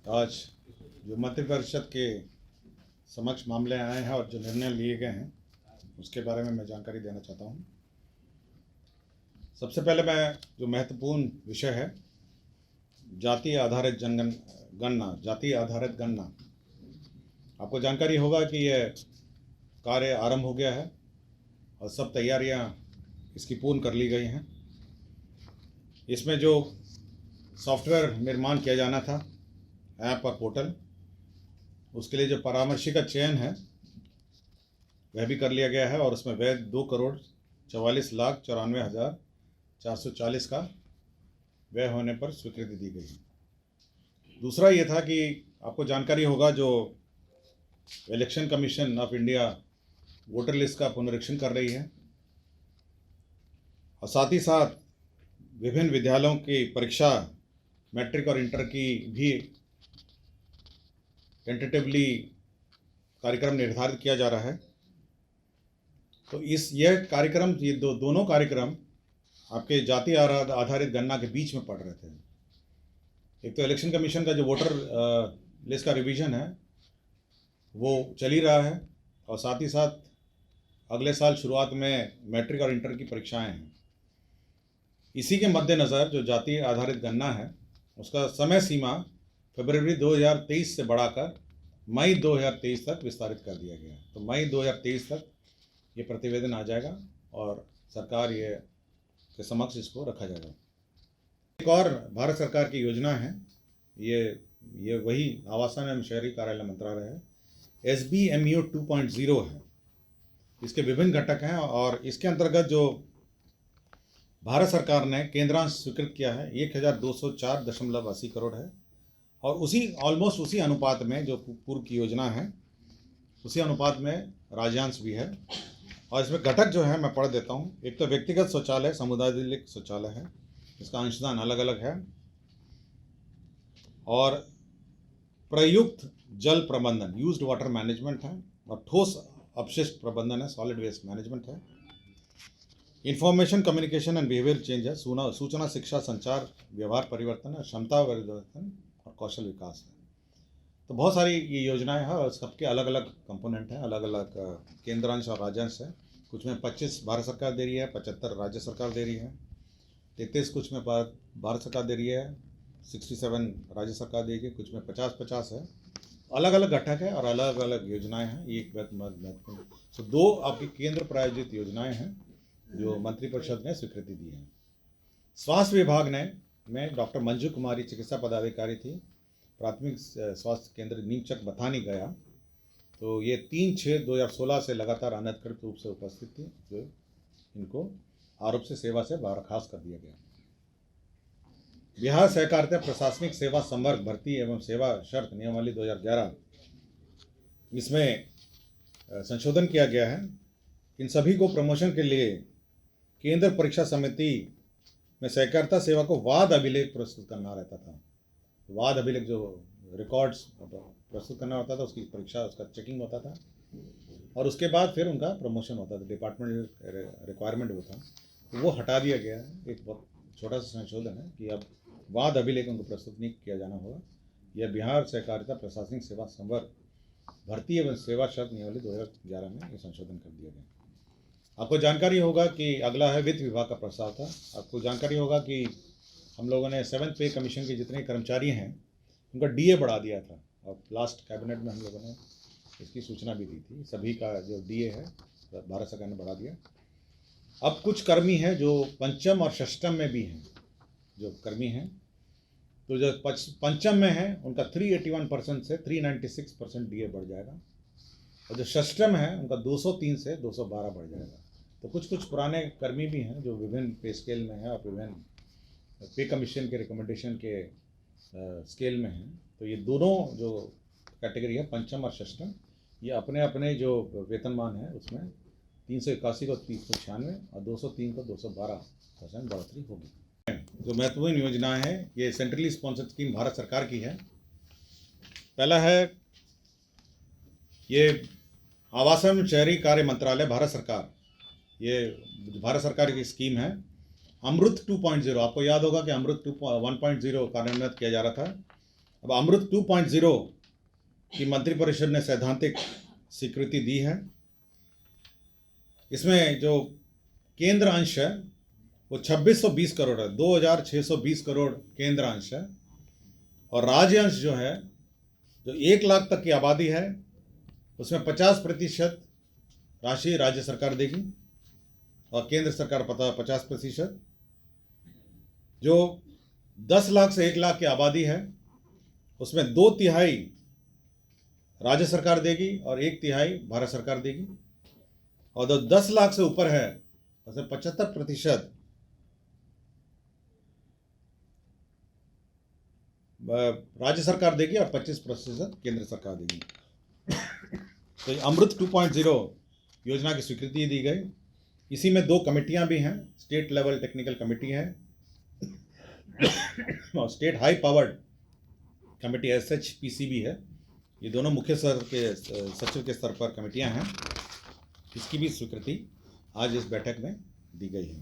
आज जो मंत्रिपरिषद के समक्ष मामले आए हैं और जो निर्णय लिए गए हैं उसके बारे में मैं जानकारी देना चाहता हूं। सबसे पहले मैं जो महत्वपूर्ण विषय है जाति आधारित गणना, आपको जानकारी होगा कि यह कार्य आरंभ हो गया है और सब तैयारियां इसकी पूर्ण कर ली गई हैं। इसमें जो सॉफ्टवेयर निर्माण किया जाना था, ऐप और पोर्टल, उसके लिए जो परामर्शी का चयन है वह भी कर लिया गया है और उसमें व्यय 2,44,94,440 का व्यय होने पर स्वीकृति दी गई है। दूसरा ये था कि आपको जानकारी होगा जो election commission of India voter list का पुनरीक्षण कर रही है और साथ ही साथ विभिन्न विद्यालयों की परीक्षा मैट्रिक और इंटर की भी टेंटेटिवली कार्यक्रम निर्धारित किया जा रहा है। तो यह कार्यक्रम, ये दोनों कार्यक्रम आपके जाति आधारित गणना के बीच में पड़ रहे थे। एक तो इलेक्शन कमीशन का जो वोटर लिस्ट का रिवीजन है वो चल ही रहा है और साथ ही साथ अगले साल शुरुआत में मैट्रिक और इंटर की परीक्षाएं हैं। इसी के मद्देनज़र जो जाति आधारित गणना है उसका समय सीमा फरवरी 2023 से बढ़ाकर मई 2023 तक विस्तारित कर दिया गया है। तो मई 2023 तक ये प्रतिवेदन आ जाएगा और सरकार ये के समक्ष इसको रखा जाएगा। एक और भारत सरकार की योजना है, ये वही आवासन एवं शहरी कार्यालय मंत्रालय है, SBMU 2.0 है। इसके विभिन्न घटक हैं और इसके अंतर्गत जो भारत सरकार ने केंद्रांश स्वीकृत किया है 1,204.80 करोड़ है और ऑलमोस्ट उसी अनुपात में जो पूर्व की योजना है उसी अनुपात में राज्यांश भी है। और इसमें घटक जो है मैं पढ़ देता हूँ। एक तो व्यक्तिगत शौचालय, समुदाय शौचालय है, इसका अंशदान अलग अलग है, और प्रयुक्त जल प्रबंधन, यूज्ड वाटर मैनेजमेंट है, और ठोस अपशिष्ट प्रबंधन है, सॉलिड वेस्ट मैनेजमेंट है। Information communication and behaviour change है, सूचना शिक्षा संचार व्यवहार परिवर्तन है, क्षमता परिवर्तन और कौशल विकास है। तो बहुत सारी ये योजनाएं हैं और सबके अलग अलग कंपोनेंट हैं, अलग अलग केंद्रांश और राज्यांश है। कुछ में 25 भारत सरकार दे रही है, 75 राज्य सरकार दे रही है, 33 कुछ में भारत सरकार दे रही है, 67 राज्य सरकार देगी, कुछ में 50-50 है। अलग अलग घटक है और अलग अलग योजनाएं हैं। ये एक महत्वपूर्ण, तो 2 आपकी केंद्र प्रायोजित योजनाएं हैं जो मंत्रिपरिषद ने स्वीकृति दी है। स्वास्थ्य विभाग में डॉक्टर मंजू कुमारी चिकित्सा पदाधिकारी थी, प्राथमिक स्वास्थ्य केंद्र नीमचक बथानी गया। तो ये 3/6/2016 से लगातार अनधिकृत रूप से उपस्थित थी, जो इनको आरोप से सेवा से बर्खास्त कर दिया गया। बिहार सहकारिता प्रशासनिक सेवा संवर्ग भर्ती एवं सेवा शर्त नियमावली 2011, इसमें संशोधन किया गया है। इन सभी को प्रमोशन के लिए केंद्र परीक्षा समिति में सहकारिता सेवा को वाद अभिलेख प्रस्तुत करना रहता था। वाद अभिलेख जो रिकॉर्ड्स प्रस्तुत करना होता था, उसकी परीक्षा, उसका चेकिंग होता था और उसके बाद फिर उनका प्रमोशन होता था। डिपार्टमेंट रिक्वायरमेंट वो था, तो वो हटा दिया गया है। एक बहुत छोटा सा संशोधन है कि अब वाद अभिलेख उनको प्रस्तुत नहीं किया जाना होगा। यह बिहार सहकारिता प्रशासनिक सेवा संवर्ग भर्ती एवं सेवा शर्त नियमावली 2011 में ये संशोधन कर दिया गया। आपको जानकारी होगा कि अगला है वित्त विभाग का प्रस्ताव था। आपको जानकारी होगा कि हम लोगों ने 7th पे कमीशन के जितने कर्मचारी हैं उनका DA बढ़ा दिया था और लास्ट कैबिनेट में हम लोगों ने इसकी सूचना भी दी थी। सभी का जो DA है भारत सरकार ने बढ़ा दिया। अब कुछ कर्मी हैं जो पंचम और षष्टम में भी हैं, जो कर्मी हैं, तो जो पंचम में हैं उनका 381% से 396% DA बढ़ जाएगा और जो षष्टम है उनका 203 से 212 बढ़ जाएगा। तो कुछ पुराने कर्मी भी हैं जो विभिन्न पे स्केल में हैं और विभिन्न पे कमीशन के रिकमेंडेशन के स्केल में हैं। तो ये दोनों जो कैटेगरी है, पंचम और षष्टम, ये अपने अपने जो वेतनमान है उसमें 381 को 396 और 203 को 212% बढ़ोतरी होगी। जो महत्वपूर्ण योजना है ये सेंट्रली स्पॉन्सर्ड स्कीम भारत सरकार की है। पहला है ये आवासन शहरी कार्य मंत्रालय भारत सरकार, ये भारत सरकार की स्कीम है। अमृत 2.0, आपको याद होगा कि अमृत 1.0 कार्यान्वित किया जा रहा था अब अमृत 2.0 की मंत्रिपरिषद ने सैद्धांतिक स्वीकृति दी है। इसमें जो केंद्र अंश है वो 2620 करोड़ है, 2620 करोड़ केंद्र अंश है, और राज्य अंश जो है, जो 1 लाख तक की आबादी है, उसमें 50% राशि राज्य सरकार देगी और केंद्र सरकार 50%। जो 10 लाख से 1 लाख की आबादी है उसमें 2/3 राज्य सरकार देगी और 1/3 भारत सरकार देगी, और जो 10 लाख से ऊपर है उसमें 75% राज्य सरकार देगी और 25% केंद्र सरकार देगी। तो अमृत 2.0 योजना की स्वीकृति दी गई। इसी में 2 कमेटियां भी हैं, स्टेट लेवल टेक्निकल कमेटी है और state high powered committee SHPC भी है। ये दोनों मुख्य सचिव के स्तर पर कमेटियां हैं। इसकी भी स्वीकृति आज इस बैठक में दी गई है।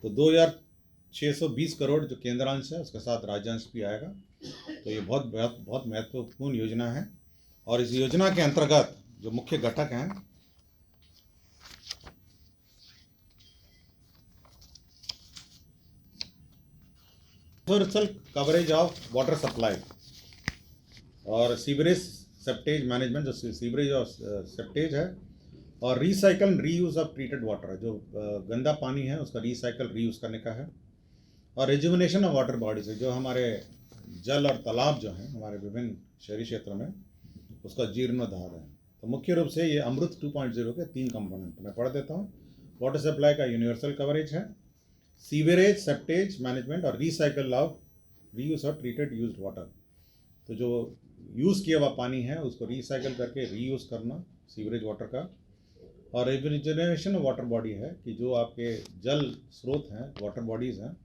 तो 2620 करोड़ जो केंद्रांश है उसके साथ राज्यांश भी आएगा। तो ये बहुत महत्वपूर्ण योजना है, और इस योजना के अंतर्गत जो मुख्य घटक हैं universal coverage of water supply और सीवरेज सेप्टेज मैनेजमेंट, जो सीवरेज और सेप्टेज है, और recycle reuse of treated water, जो गंदा पानी है उसका रिसाइकल रीयूज करने का है, और रिजुविनेशन ऑफ वाटर बॉडीज है, जो हमारे जल और तालाब जो हैं हमारे विभिन्न शहरी क्षेत्रों में, उसका जीर्णोद्धार है। तो मुख्य रूप से ये अमृत 2.0 के 3 कंपोनेंट मैं पढ़ देता हूँ। वाटर सप्लाई का यूनिवर्सल कवरेज है, सीवरेज सेप्टेज मैनेजमेंट और recycle of reuse of treated used water. तो जो यूज़ किया हुआ पानी है उसको रिसाइकल करके रीयूज़ करना सीवरेज वाटर का, और रिजनरेशन ऑफ वाटर बॉडी है कि जो आपके जल स्रोत हैं, वाटर बॉडीज़ हैं,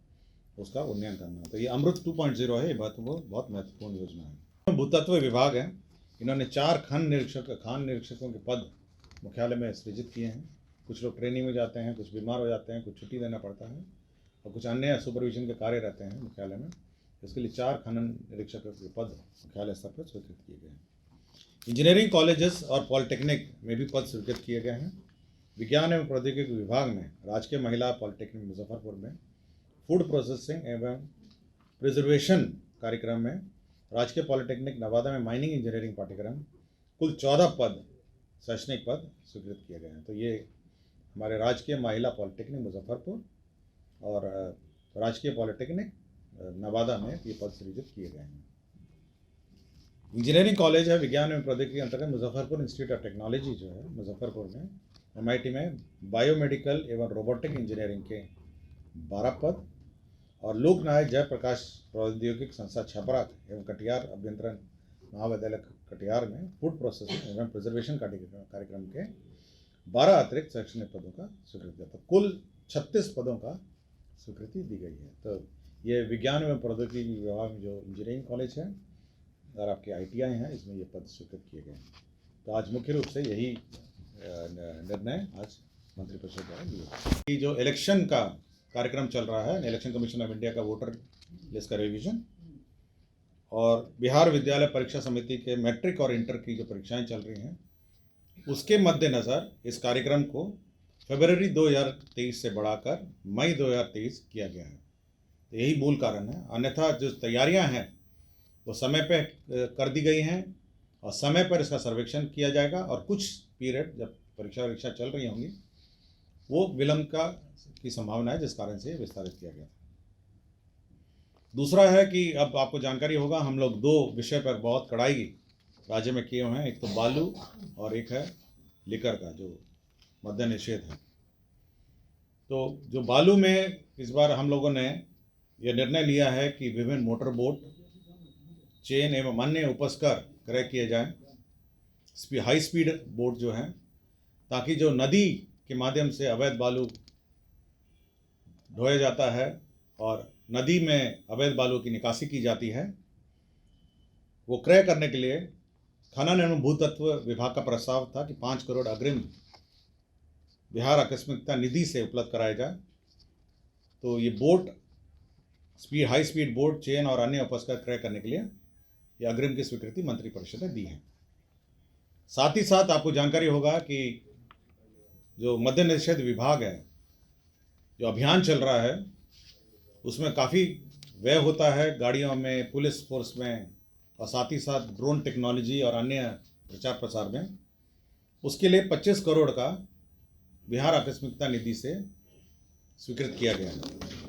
उसका उन्नयन करना। तो ये अमृत 2.0 है, ये बहुत महत्वपूर्ण योजना है। भूतत्व विभाग है, इन्होंने 4 खान निरीक्षकों के पद मुख्यालय में सृजित किए हैं। कुछ लोग ट्रेनिंग में जाते हैं, कुछ बीमार हो जाते हैं, कुछ छुट्टी देना पड़ता है, और कुछ अन्य सुपरविजन के कार्य रहते हैं मुख्यालय में। इसके लिए 4 खनन निरीक्षकों के पद मुख्यालय स्तर पर स्वीकृत किए गए हैं। इंजीनियरिंग कॉलेजेस और पॉलिटेक्निक में भी पद स्वीकृत किए गए हैं। विज्ञान एवं प्रौद्योगिकी विभाग में राजकीय महिला पॉलिटेक्निक मुजफ्फरपुर में फूड प्रोसेसिंग एवं प्रिजर्वेशन कार्यक्रम में, राजकीय पॉलिटेक्निक नवादा में माइनिंग इंजीनियरिंग पाठ्यक्रम, कुल 14 पद शैक्षणिक पद स्वीकृत किए गए हैं। तो ये हमारे राजकीय महिला पॉलिटेक्निक मुजफ्फरपुर और राजकीय पॉलिटेक्निक नवादा में ये पद सृजित किए गए हैं। इंजीनियरिंग कॉलेज है विज्ञान एवं प्रौद्योगिकी के अंतर्गत मुजफ्फरपुर इंस्टीट्यूट ऑफ टेक्नोलॉजी जो है मुजफ्फरपुर में, MIT में बायोमेडिकल एवं रोबोटिक इंजीनियरिंग के 12 पद, और लोकनायक जयप्रकाश प्रौद्योगिक संस्थान छपरा एवं कटिहार अभ्यंतरण महाविद्यालय कटिहार में फूड प्रोसेसिंग एवं प्रिजर्वेशन कार्यक्रम के 12 अतिरिक्त शैक्षणिक पदों का स्वीकृति दिया। तो कुल 36 पदों का स्वीकृति दी गई है। तो ये विज्ञान एवं प्रौद्योगिकी विभाग में जो इंजीनियरिंग कॉलेज है और आपके ITI हैं, इसमें ये पद स्वीकृत किए गए हैं। तो आज मुख्य रूप से यही निर्णय आज मंत्रिपरिषद द्वारा लिया कि जो इलेक्शन का कार्यक्रम चल रहा है, इलेक्शन कमीशन ऑफ इंडिया का वोटर लिस्ट का रिवीजन, और बिहार विद्यालय परीक्षा समिति के मैट्रिक और इंटर की जो परीक्षाएं चल रही हैं, उसके मद्देनज़र इस कार्यक्रम को फरवरी 2023 से बढ़ाकर मई 2023 किया गया है। तो यही मूल कारण है। अन्यथा जो तैयारियां हैं वो समय पे कर दी गई हैं, और समय पर इसका सर्वेक्षण किया जाएगा, और कुछ पीरियड जब परीक्षा चल रही होंगी वो विलंब की संभावना है, जिस कारण से विस्तारित किया गया। दूसरा है कि अब आपको जानकारी होगा, हम लोग 2 विषय पर बहुत कड़ाई राज्य में किए हुए हैं। एक तो बालू और एक है लिकर का जो मद्य निषेध है। तो जो बालू में इस बार हम लोगों ने यह निर्णय लिया है कि विभिन्न मोटर बोट, चेन एवं अन्य उपस्कर क्रय किए जाएं, हाई स्पीड बोट जो हैं, ताकि जो नदी के माध्यम से अवैध बालू ढोया जाता है और नदी में अवैध बालू की निकासी की जाती है, वो क्रय करने के लिए खनन एवं भूतत्व विभाग का प्रस्ताव था कि 5 करोड़ अग्रिम बिहार आकस्मिकता निधि से उपलब्ध कराया जाए। तो ये boat high speed boat, chain और अन्य उपस्कर क्रय करने के लिए ये अग्रिम की स्वीकृति मंत्रिपरिषद ने दी है। साथ ही साथ आपको जानकारी होगा कि जो मद्य निषेध विभाग है, जो अभियान चल रहा है, उसमें काफ़ी व्यय होता है गाड़ियों में, पुलिस फोर्स में, और साथ ही साथ ड्रोन टेक्नोलॉजी और अन्य प्रचार प्रसार में। उसके लिए 25 करोड़ का बिहार आकस्मिकता निधि से स्वीकृत किया गया है।